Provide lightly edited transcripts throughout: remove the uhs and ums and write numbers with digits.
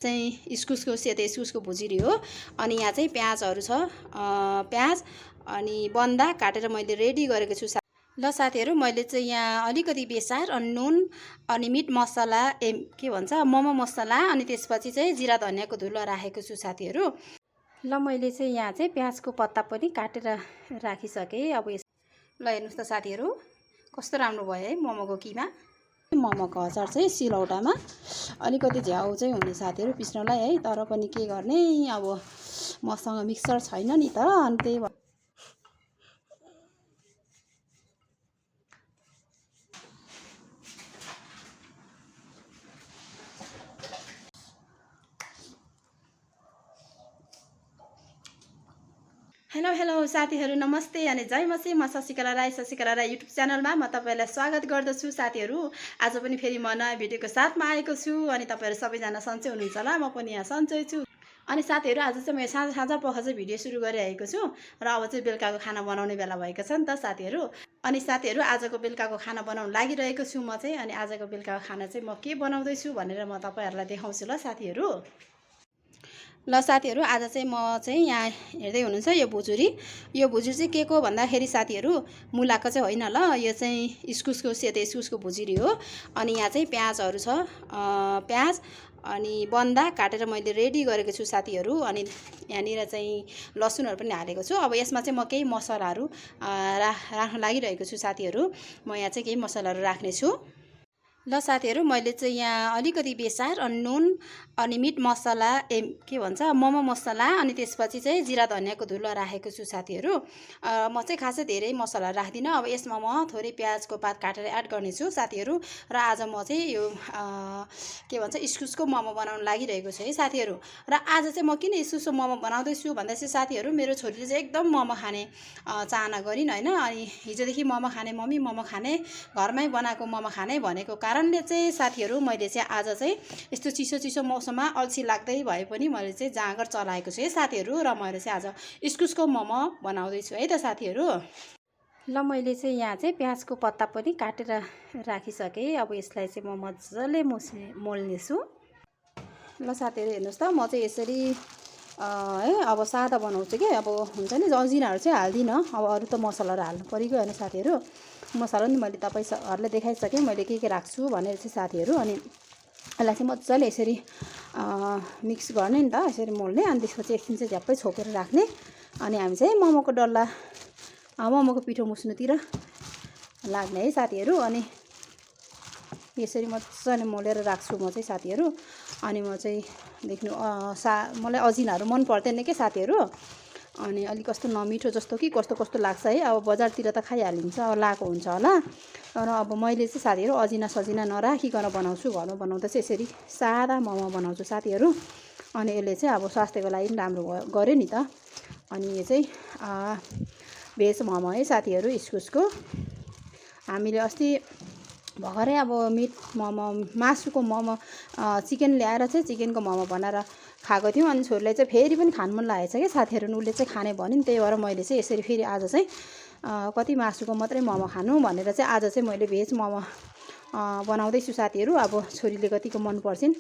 चाहिँ इस्कुसको सेतो इस्कुसको भुजिरी हो। अनि यहाँ चाहिँ प्याजहरू छ, प्याज अनि बन्दा काटेर मैले रेडी गरेको छु। ल साथीहरू, मैले चाहिँ यहाँ अलिकति बेसार अनि नुन अनि मिट मसला के भन्छ मोमो मसला अनि त्यसपछि चाहिँ जिरा धनियाँको धुलो राखेको छु साथीहरू। ल मैले चाहिँ यहाँ चाहिँ प्याजको पत्ता पनि काटेर राखिसकेँ। अब ल हेर्नुहोस् त साथीहरू, कस्तो राम्रो भयो है मोमोको किमा। मोमोको अचार चाहिँ सिलौटामा अलिकति झ्याउ चाहिँ हुने साथीहरू पिस्नलाई है, तर पनि के गर्ने, अब मसँग मिक्सर छैन नि त, अनि त्यही भएर हेलो साथीहरू, नमस्ते अनि जय मसी। म शशिकला राई युट्युब च्यानलमा म तपाईँलाई स्वागत गर्दछु साथीहरू। आज पनि फेरि म नयाँ भिडियोको साथमा आएको छु अनि तपाईँहरू सबैजना सन्चै हुनुहुन्छ होला, म पनि यहाँ सन्चै छु। अनि साथीहरू, आज चाहिँ म साँझ पख चाहिँ भिडियो सुरु गरिरहेको छु र अब चाहिँ बेलुकाको खाना बनाउने बेला भएको छ नि त साथीहरू। अनि साथीहरू, आजको बेलुकाको खाना बनाउन लागिरहेको छु म चाहिँ। अनि आजको बेलुकाको खाना चाहिँ म के बनाउँदैछु भनेर म तपाईँहरूलाई देखाउँछु ल साथीहरू। ल साथीहरू, आज चाहिँ म चाहिँ यहाँ हेर्दै हुनुहुन्छ यो भुजुरी चाहिँ के को भन्दाखेरि साथीहरू मुलाको चाहिँ होइन ल, यो चाहिँ इस्कुसको सेतो इस्कुसको भुजिरी हो। अनि यहाँ चाहिँ प्याजहरू छ, प्याज अनि बन्दा काटेर मैले रेडी गरेको छु साथीहरू। अनि यहाँनिर चाहिँ लसुनहरू पनि हालेको छु। अब यसमा चाहिँ म केही मसलाहरू राख्न लागिरहेको छु साथीहरू। म यहाँ चाहिँ केही मसलाहरू राख्नेछु। ल साथीहरू, मैले चाहिँ यहाँ अलिकति बेसार अनि नुन अनि मिट मसला के भन्छ मोमो मसला अनि त्यसपछि चाहिँ जिरा धनियाँको धुलो राखेको छु साथीहरू। म चाहिँ खासै धेरै मसलाहरू राख्दिनँ। अब यसमा म थोरै प्याजको पात काटेर एड गर्नेछु साथीहरू। र आज म चाहिँ यो के भन्छ इस्कुसको मोमो बनाउन लागिरहेको छु है साथीहरू। र आज चाहिँ म किन इस्कुसको मोमो बनाउँदैछु भन्दा चाहिँ साथीहरू, मेरो छोरीले चाहिँ एकदम मोमो खाने चाहना गरिन् होइन। अनि हिजोदेखि मोमो खाने मम्मी, मोमो खाने, घरमै बनाएको मोमो खाने भनेको कारणले चाहिँ साथीहरू मैले चाहिँ आज चाहिँ यस्तो चिसो मौसममा अल्छी लाग्दै भए पनि मैले चाहिँ जाँगर चलाएको छु है साथीहरू। र मैले चाहिँ आज इस्कुसको मोमो बनाउँदैछु है त साथीहरू। ल मैले चाहिँ यहाँ चाहिँ प्याजको पत्ता पनि काटेर राखिसकेँ। अब यसलाई चाहिँ म मजाले मोल्नेछु। ल साथीहरू हेर्नुहोस् त, म चाहिँ यसरी है अब सादा बनाउँछु कि, अब हुन्छ नि अजिनाहरू चाहिँ हाल्दिनँ। अब अरू त मसलाहरू हाल्नु परिगयो होइन साथीहरू। मसला नि मैले तपाईँहरूले देखाइसकेँ मैले के राख्छु भनेर चाहिँ साथीहरू। अनि यसलाई चाहिँ मजाले यसरी मिक्स गर्ने नि त, यसरी मोल्ने। अनि त्यसपछि एकछिन चाहिँ झ्याप्पै छोपेर राख्ने। अनि हामी चाहिँ मोमोको डल्ला मोमोको पिठो मुस्नुतिर लाग्ने है साथीहरू। अनि यसरी मजाले मोलेर राख्छु म चाहिँ साथीहरू। अनि म चाहिँ देख्नु मलाई अजिनाहरू मन पर्दैन के साथीहरू। अनि अलिक कस्तो नमिठो जस्तो कि कस्तो लाग्छ है। अब बजारतिर त खाइहालिन्छ, लाएको हुन्छ होला। तर अब मैले चाहिँ साथीहरू अजिना सजिना नराखिकन बनाउँछु। घरमा बनाउँदा चाहिँ यसरी सादा मोमो बनाउँछु साथीहरू। अनि यसले चाहिँ अब स्वास्थ्यको लागि पनि राम्रो गर्यो नि त। अनि यो चाहिँ भेज मोमो है साथीहरू इस्कुसको। हामीले अस्ति भर्खरै अब मिट मोमो मासुको मोमो चिकन ल्याएर चाहिँ चिकनको मोमो बनाएर खाएको थियौँ। अनि छोरीलाई चाहिँ फेरि पनि खानु मन लागेको छ क्या साथीहरू। उसले चाहिँ खाने भन्यो नि, त्यही भएर मैले चाहिँ यसरी फेरि आज चाहिँ कति मासुको मात्रै मोमो खानु भनेर चाहिँ आज चाहिँ मैले भेज मोमो बनाउँदैछु साथीहरू। अब छोरीले कतिको मन पर्छिन्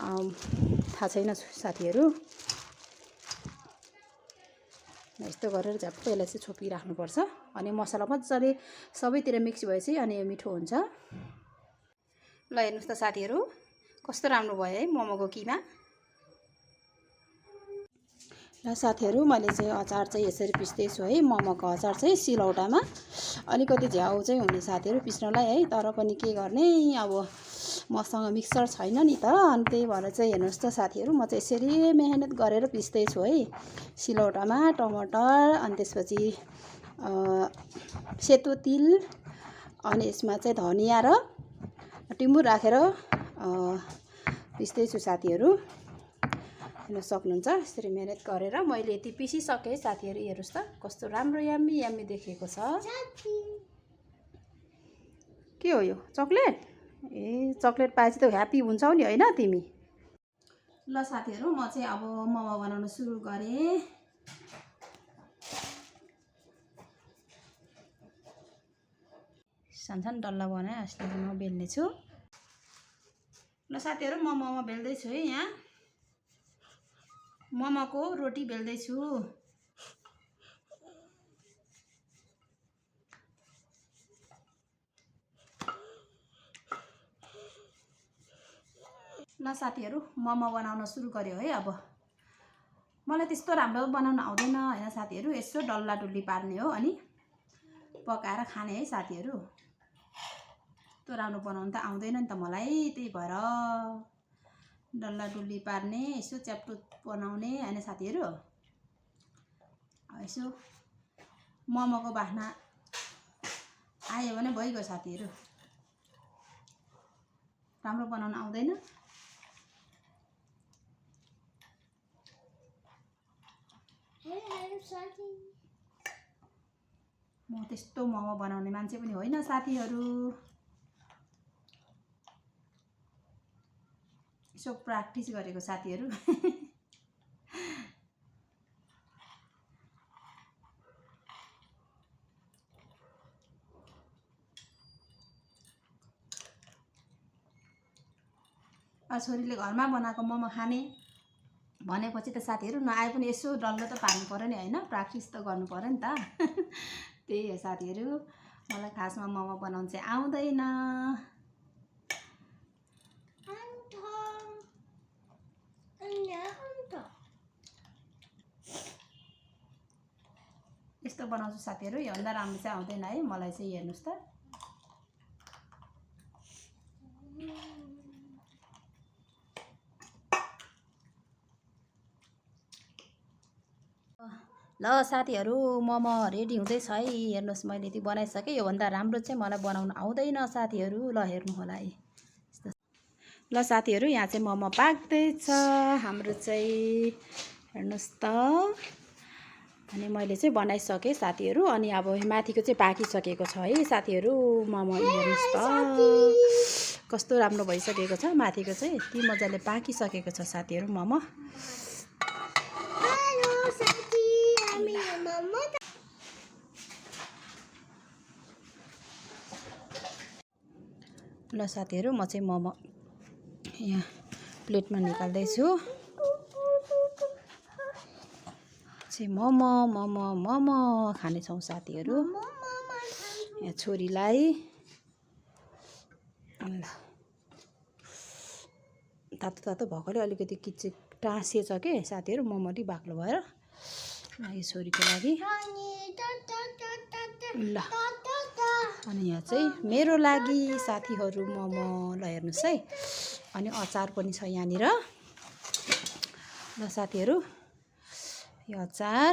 थाहा छैन साथीहरू। यस्तो गरेर झ्याप्पै यसलाई चाहिँ छोपिराख्नुपर्छ। अनि मसला मजाले सबैतिर मिक्स भएपछि अनि यो मिठो हुन्छ। ल हेर्नुहोस् त साथीहरू, कस्तो राम्रो भयो है मोमोको किमा। ल साथीहरू, मैले चाहिँ अचार चाहिँ यसरी पिस्दैछु है। मोमोको अचार चाहिँ सिलौटामा अलिकति झ्याउ चाहिँ हुने साथीहरू पिस्नलाई है, तर पनि के गर्ने, अब मसँग मिक्सर छैन नि त। अनि त्यही भएर चाहिँ हेर्नुहोस् त साथीहरू, म चाहिँ यसरी मेहनत गरेर पिस्दैछु है सिलौटामा। टमाटर अनि त्यसपछि सेतो तिल अनि यसमा चाहिँ धनियाँ र टिमुर राखेर पिस्दैछु साथीहरू। हेर्न सक्नुहुन्छ यसरी मेहनत गरेर मैले यति पिसिसकेँ साथीहरू। हेर्नुहोस् त कस्तो राम्रो यम्मी देखेको छ। के हो यो चक्लेट? ए चक्लेट पाएपछि त ह्याप्पी हुन्छौ नि होइन तिमी। ल साथीहरू, म चाहिँ अब मोमो बनाउन सुरु गरेँ। सानो डल्ला बनाएँ, यसलाई म बेल्नेछु। ल साथीहरू, म मोमो बेल्दैछु है यहाँ। मोमोको रोटी बेल्दैछु। ल साथीहरू मोमो बनाउन सुरु गर्यो है। अब मलाई त्यस्तो राम्रो बनाउन आउँदैन हैन साथीहरू, यसो डल्ला डुल्ली पार्ने हो अनि पकाएर खाने है साथीहरू। त्यो राम्रो बनाउन त आउँदैन नि त मलाई, त्यही भएर डल्ला डुल्ली पार्ने, यसो च्याप्टो बनाउने हैन साथीहरू। यसो मोमोको बास्ना आयो भने भइगयो साथीहरू। राम्रो बनाउन आउँदैन। म त्यस्तो मोमो बनाउने मान्छे पनि होइन साथीहरू। यसो प्र्याक्टिस गरेको साथीहरू। छोरीले घरमा बनाएको मोमो खाने भनेपछि त साथीहरू नआए पनि यसो डल्लो त पार्नु पर्यो नि हैन, प्र्याक्टिस त गर्नु पर्यो नि त। त्यही हो साथीहरू, मलाई खासमा मोमो बनाउन चाहिँ आउँदैन। यस्तो बनाउँछु साथीहरू, योभन्दा राम्रो चाहिँ आउँदैन है मलाई चाहिँ। हेर्नुहोस् त ल साथीहरू, मोमो रेडी हुँदैछ है। हेर्नुहोस् मैले यति बनाइसकेँ। योभन्दा राम्रो चाहिँ मलाई बनाउन आउँदैन साथीहरू। ल हेर्नु होला है। ल साथीहरू, यहाँ चाहिँ मोमो पाक्दैछ हाम्रो चाहिँ, हेर्नुहोस् त। अनि मैले चाहिँ बनाइसकेँ साथीहरू। अनि अब माथिको चाहिँ पाकिसकेको छ है साथीहरू मोमो। हेर्नुहोस् त कस्तो राम्रो भइसकेको छ। माथिको चाहिँ यति मजाले पाकिसकेको छ साथीहरू मोमो। ल साथीहरू, म चाहिँ मोमो यहाँ प्लेटमा निकाल्दैछु। चाहिँ मोमो मोमो मोमो खानेछौँ साथीहरू। यहाँ छोरीलाई ल तातो तातो भएकोले अलिकति किचिक टाँसिएछ के साथीहरू, मोमो अलि बाक्लो भएर। यो छोरीको लागि ल। अनि यहाँ चाहिँ मेरो लागि साथीहरू मोमो। ल हेर्नुहोस् है। अनि अचार पनि छ यहाँनिर। ल साथीहरू, यो अचार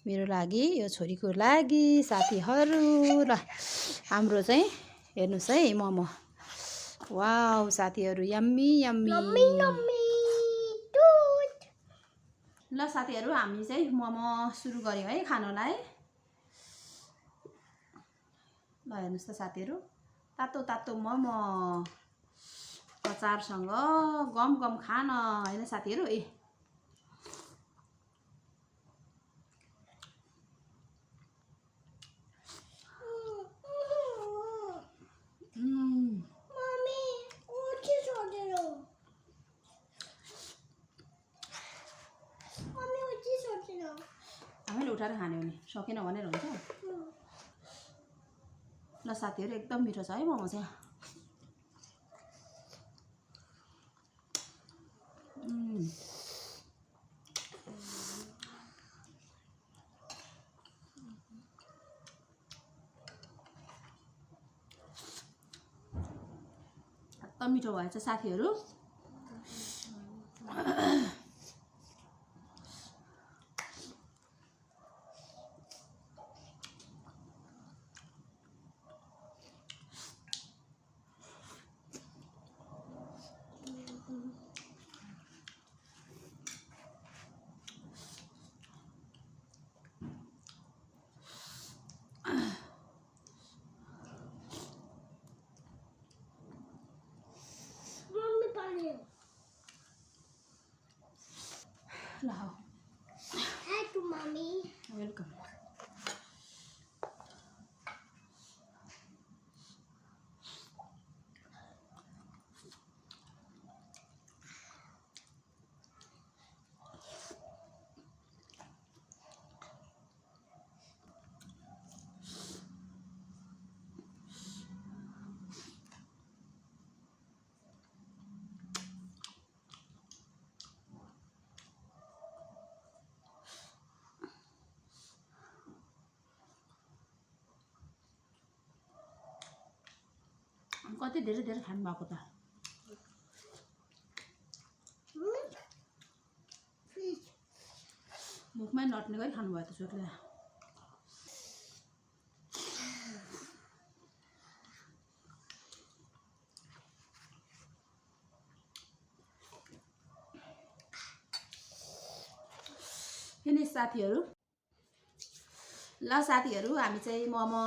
मेरो लागि, यो छोरीको लागि साथीहरू। ल हाम्रो चाहिँ हेर्नुहोस् है मोमो। वाउ साथीहरू, यम्मी यम्मी। ल साथीहरू, हामी चाहिँ मोमो सुरु गऱ्यौँ है खानलाई। ल हेर्नुहोस् त साथीहरू, तातो तातो मोमो अचारसँग गम गम खान हैन साथीहरू। हामीले उठाएर खाने हो नि, सकेन भनेर हुन्छ। ल साथीहरू, एकदम मिठो छ है मोमो चाहिँ। एकदम मिठो भएछ साथीहरू। Thank you, mommy. Welcome. कति धेरै धेरै खानुभएको त मुखमै नट्ने गरी खानुभयो त छोरीले किन साथीहरू ल साथीहरू हामी चाहिँ मोमो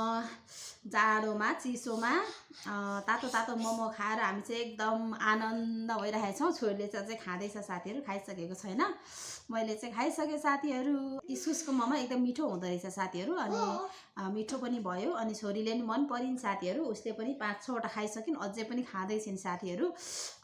जाडोमा चिसोमा तातो तातो मोमो खाएर हामी चाहिँ एकदम आनन्द भइरहेका छौँ छोरीले चाहिँ खाँदैछ साथीहरू खाइसकेको छैन मैले चाहिँ खाइसकेँ साथीहरू इस्कुसको मोमो एकदम मिठो हुँदो रहेछ साथीहरू अनि मिठो पनि भयो अनि छोरीले नि मन परिन् साथीहरू उसले पनि 5-6वटा खाइसकिन् अझै पनि खाँदैछिन् साथीहरू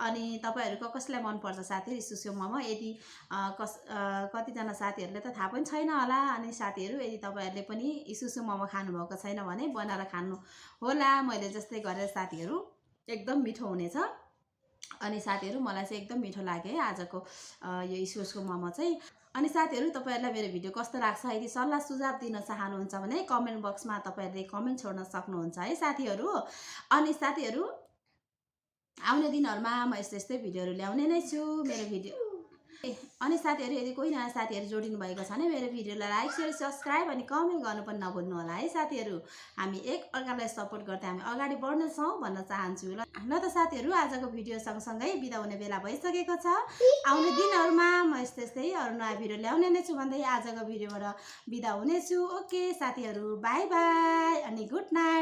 अनि तपाईँहरूको कसलाई मनपर्छ साथीहरू इस्कुसको मोमो यदि कतिजना साथीहरूले त थाहा पनि छैन होला अनि साथीहरू यदि तपाईँहरूले पनि इस्कुसको मोमो खानुभएको छैन भने बनाएर खानु होला मैले जस्तै गरेर साथीहरू एकदम मिठो हुनेछ अनि साथीहरू मलाई चाहिँ एकदम मिठो लाग्यो है आजको यो इस्कुसको मोमो चाहिँ अनि साथीहरू तपाईहरुलाई मेरो भिडियो कस्तो लाग्छ यदि सल्लाह सुझाव दिन चाहनुहुन्छ भने कमेन्ट बक्समा तपाईहरुले कमेन्ट छोड्न सक्नुहुन्छ है साथीहरू अनि साथीहरू आउने दिनहरुमा म यस्तै भिडियोहरु ल्याउने नै छु मेरो भिडियो अनि साथीहरू यदि कोही नयाँ साथीहरू जोडिनु भएको छ भने मेरो भिडियोलाई लाइक शेयर सब्स्क्राइब अनि कमेन्ट गर्नु पनि नभुल्नु होला है साथीहरू हामी एक अर्कालाई सपोर्ट गर्दै हामी अगाडि बढ्न छौं भन्न चाहन्छु ल त साथीहरू आजको भिडियो सँगसँगै बिदा हुने बेला भइसकेको छ आउने दिनहरुमा म यस्तै अरु नयाँ भिडियो ल्याउने नै छु भन्दै आजको भिडियोबाट बिदा हुनेछु ओके साथीहरू बाइ बाइ अनि गुड नाइट